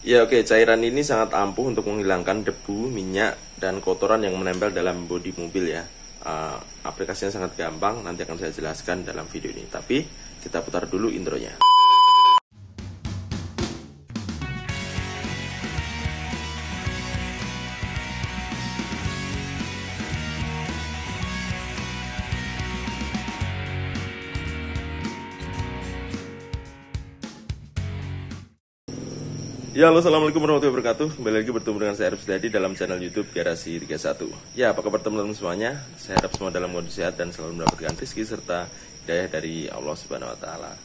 Ya oke, cairan ini sangat ampuh untuk menghilangkan debu, minyak, dan kotoran yang menempel dalam bodi mobil ya. Aplikasinya sangat gampang, nanti akan saya jelaskan dalam video ini. Tapi kita putar dulu intronya. Ya, halo, assalamualaikum warahmatullahi wabarakatuh. Kembali lagi bertemu dengan saya Arif Sudadi dalam channel YouTube Garasi 31. Ya, apa kabar teman-teman semuanya? Saya harap semua dalam kondisi sehat dan selalu mendapatkan rezeki serta hidayah dari Allah Subhanahu wa taala.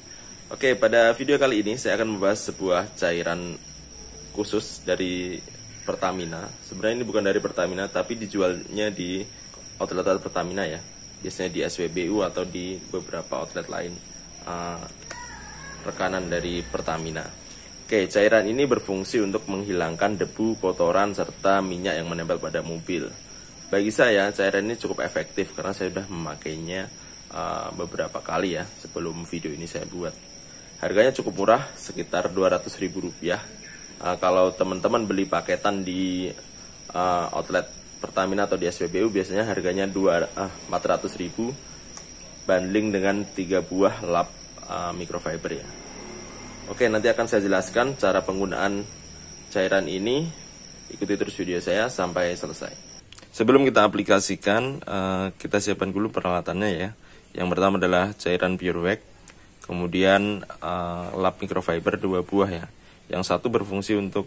Oke, pada video kali ini saya akan membahas sebuah cairan khusus dari Pertamina. Sebenarnya ini bukan dari Pertamina, tapi dijualnya di outlet Pertamina ya. Biasanya di SWBU atau di beberapa outlet lain rekanan dari Pertamina. Oke, cairan ini berfungsi untuk menghilangkan debu, kotoran, serta minyak yang menempel pada mobil. Bagi saya, cairan ini cukup efektif karena saya sudah memakainya beberapa kali ya sebelum video ini saya buat. Harganya cukup murah, sekitar Rp200.000. Kalau teman-teman beli paketan di outlet Pertamina atau di SPBU, biasanya harganya Rp400.000 banding dengan 3 buah lap microfiber ya. Oke, nanti akan saya jelaskan cara penggunaan cairan ini. Ikuti terus video saya sampai selesai. Sebelum kita aplikasikan, kita siapkan dulu peralatannya ya. Yang pertama adalah cairan PureWax, kemudian lap microfiber 2 buah ya. Yang satu berfungsi untuk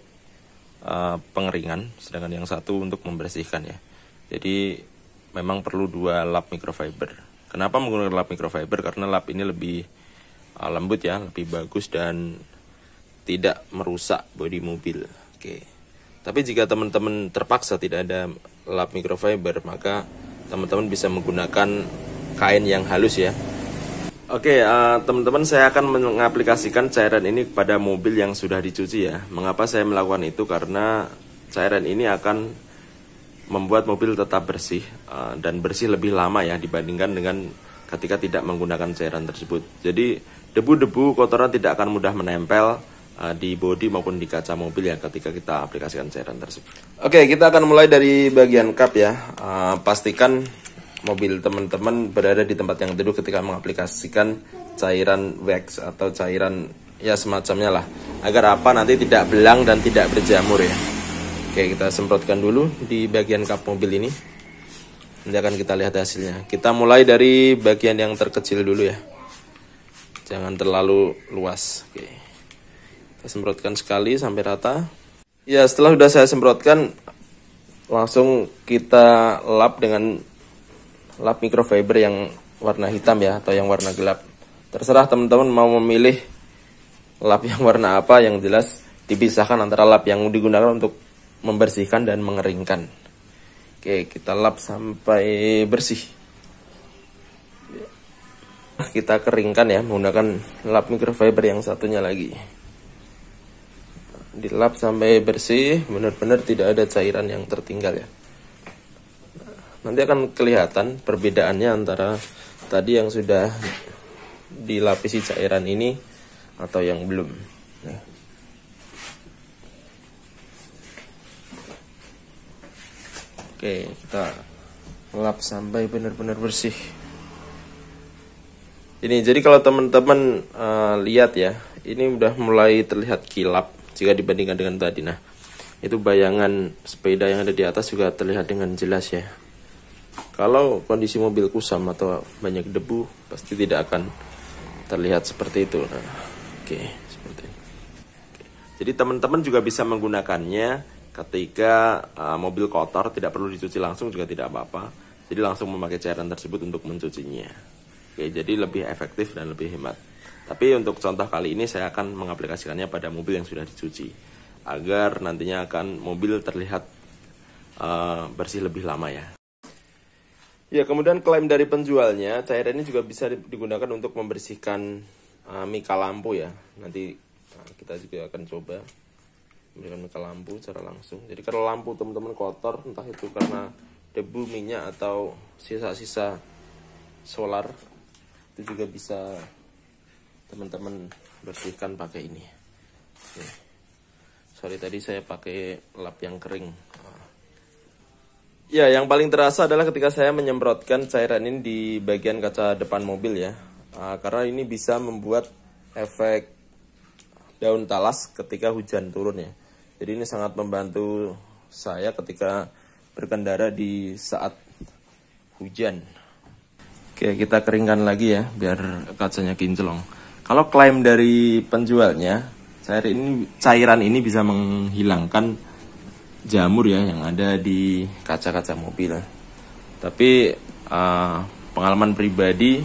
pengeringan, sedangkan yang satu untuk membersihkan ya. Jadi memang perlu 2 lap microfiber. Kenapa menggunakan lap microfiber? Karena lap ini lebih lembut ya, lebih bagus dan tidak merusak bodi mobil. Oke. Tapi jika teman-teman terpaksa tidak ada lap microfiber, maka teman-teman bisa menggunakan kain yang halus ya. Oke, teman-teman, saya akan mengaplikasikan cairan ini kepada mobil yang sudah dicuci ya. Mengapa saya melakukan itu? Karena cairan ini akan membuat mobil tetap bersih dan bersih lebih lama ya dibandingkan dengan ketika tidak menggunakan cairan tersebut. Jadi debu-debu kotoran tidak akan mudah menempel di bodi maupun di kaca mobil ya ketika kita aplikasikan cairan tersebut. Oke, kita akan mulai dari bagian kap ya. Pastikan mobil teman-teman berada di tempat yang teduh ketika mengaplikasikan cairan wax atau cairan ya semacamnya lah, agar apa nanti tidak belang dan tidak berjamur ya. Oke, kita semprotkan dulu di bagian kap mobil ini. Nanti akan kita lihat hasilnya. Kita mulai dari bagian yang terkecil dulu ya. Jangan terlalu luas. Oke. Kita semprotkan sekali sampai rata. Ya, setelah sudah saya semprotkan, langsung kita lap dengan lap microfiber yang warna hitam ya, atau yang warna gelap. Terserah teman-teman mau memilih lap yang warna apa, yang jelas dipisahkan antara lap yang digunakan untuk membersihkan dan mengeringkan. Oke, kita lap sampai bersih. Kita keringkan ya menggunakan lap microfiber yang satunya lagi. Dilap sampai bersih, benar-benar tidak ada cairan yang tertinggal ya. Nanti akan kelihatan perbedaannya antara tadi yang sudah dilapisi cairan ini atau yang belum. Nah. Oke, kita lap sampai benar-benar bersih. Ini jadi kalau teman-teman lihat ya, ini udah mulai terlihat kilap jika dibandingkan dengan tadi. Nah, itu bayangan sepeda yang ada di atas juga terlihat dengan jelas ya. Kalau kondisi mobil kusam atau banyak debu, pasti tidak akan terlihat seperti itu. Nah, oke, seperti ini. Oke. Jadi teman-teman juga bisa menggunakannya ketika mobil kotor, tidak perlu dicuci langsung juga tidak apa-apa. Jadi langsung memakai cairan tersebut untuk mencucinya. Oke, jadi lebih efektif dan lebih hemat. Tapi untuk contoh kali ini saya akan mengaplikasikannya pada mobil yang sudah dicuci, agar nantinya akan mobil terlihat bersih lebih lama ya. Ya, kemudian klaim dari penjualnya, cairan ini juga bisa digunakan untuk membersihkan mika lampu ya. Nanti kita juga akan coba memberikan mika lampu secara langsung. Jadi kalau lampu teman-teman kotor, entah itu karena debu, minyak, atau sisa-sisa solar, itu juga bisa teman-teman bersihkan pakai ini. Oke. Sorry tadi saya pakai lap yang kering. Ya, yang paling terasa adalah ketika saya menyemprotkan cairan ini di bagian kaca depan mobil ya. Karena ini bisa membuat efek daun talas ketika hujan turun ya. Jadi ini sangat membantu saya ketika berkendara di saat hujan. Oke, kita keringkan lagi ya biar kacanya kinclong. Kalau klaim dari penjualnya, cairan ini bisa menghilangkan jamur ya yang ada di kaca-kaca mobil. Tapi pengalaman pribadi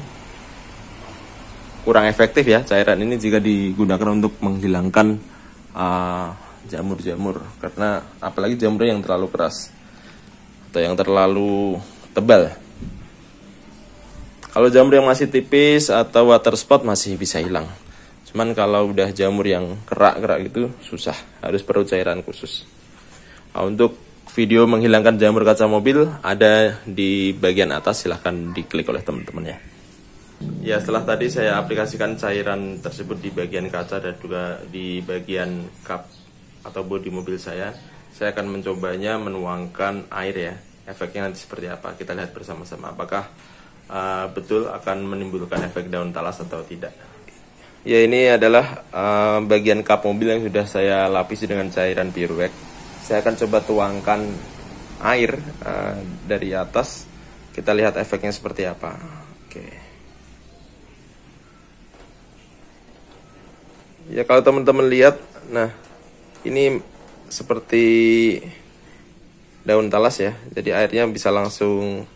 kurang efektif ya cairan ini jika digunakan untuk menghilangkan jamur-jamur, karena apalagi jamur yang terlalu keras atau yang terlalu tebal. Kalau jamur yang masih tipis atau water spot masih bisa hilang. Cuman kalau udah jamur yang kerak-kerak gitu susah, harus perlu cairan khusus. Untuk video menghilangkan jamur kaca mobil ada di bagian atas, silahkan diklik oleh teman-teman ya. Ya, setelah tadi saya aplikasikan cairan tersebut di bagian kaca dan juga di bagian kap atau bodi mobil saya akan mencobanya menuangkan air ya. Efeknya nanti seperti apa, kita lihat bersama-sama apakah betul akan menimbulkan efek daun talas atau tidak. Ya, ini adalah bagian kap mobil yang sudah saya lapisi dengan cairan Pure Wax. Saya akan coba tuangkan air dari atas. Kita lihat efeknya seperti apa. Oke. Ya, kalau teman-teman lihat, nah ini seperti daun talas ya. Jadi airnya bisa langsung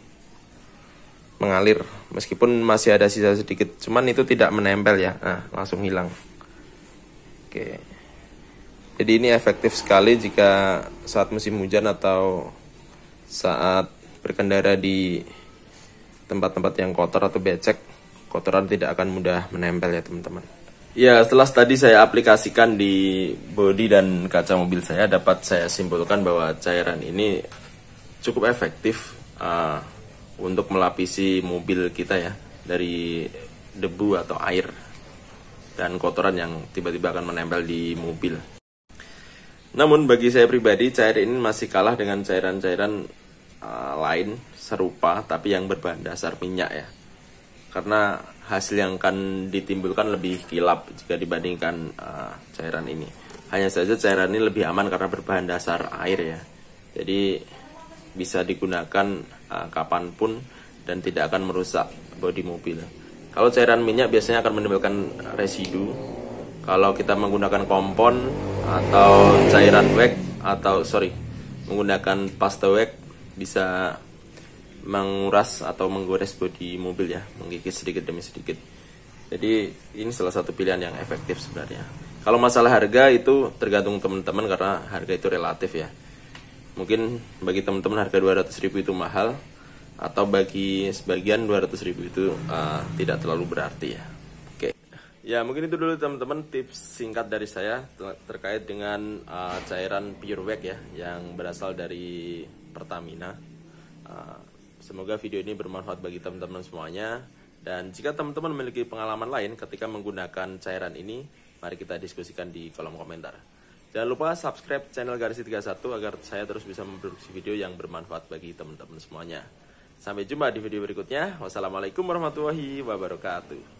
mengalir, meskipun masih ada sisa sedikit, cuman itu tidak menempel ya, nah langsung hilang. Oke, jadi ini efektif sekali jika saat musim hujan atau saat berkendara di tempat-tempat yang kotor atau becek, kotoran tidak akan mudah menempel ya teman-teman. Ya, setelah tadi saya aplikasikan di bodi dan kaca mobil saya, dapat saya simpulkan bahwa cairan ini cukup efektif untuk melapisi mobil kita ya dari debu atau air dan kotoran yang tiba-tiba akan menempel di mobil. Namun bagi saya pribadi, cairan ini masih kalah dengan cairan-cairan lain serupa tapi yang berbahan dasar minyak ya. Karena hasil yang akan ditimbulkan lebih kilap jika dibandingkan cairan ini. Hanya saja cairan ini lebih aman karena berbahan dasar air ya. Jadi bisa digunakan kapanpun dan tidak akan merusak bodi mobil. Kalau cairan minyak biasanya akan menimbulkan residu. Kalau kita menggunakan kompon atau cairan wax menggunakan pasta wax bisa menguras atau menggores bodi mobil ya, menggigit sedikit demi sedikit. Jadi ini salah satu pilihan yang efektif sebenarnya. Kalau masalah harga itu tergantung teman-teman karena harga itu relatif ya. Mungkin bagi teman-teman harga 200.000 itu mahal, atau bagi sebagian 200.000 itu tidak terlalu berarti ya. Oke. Ya, mungkin itu dulu teman-teman tips singkat dari saya terkait dengan cairan Pure Wax ya yang berasal dari Pertamina. Semoga video ini bermanfaat bagi teman-teman semuanya, dan jika teman-teman memiliki pengalaman lain ketika menggunakan cairan ini, mari kita diskusikan di kolom komentar. Jangan lupa subscribe channel Garisi 31 agar saya terus bisa memproduksi video yang bermanfaat bagi teman-teman semuanya. Sampai jumpa di video berikutnya. Wassalamualaikum warahmatullahi wabarakatuh.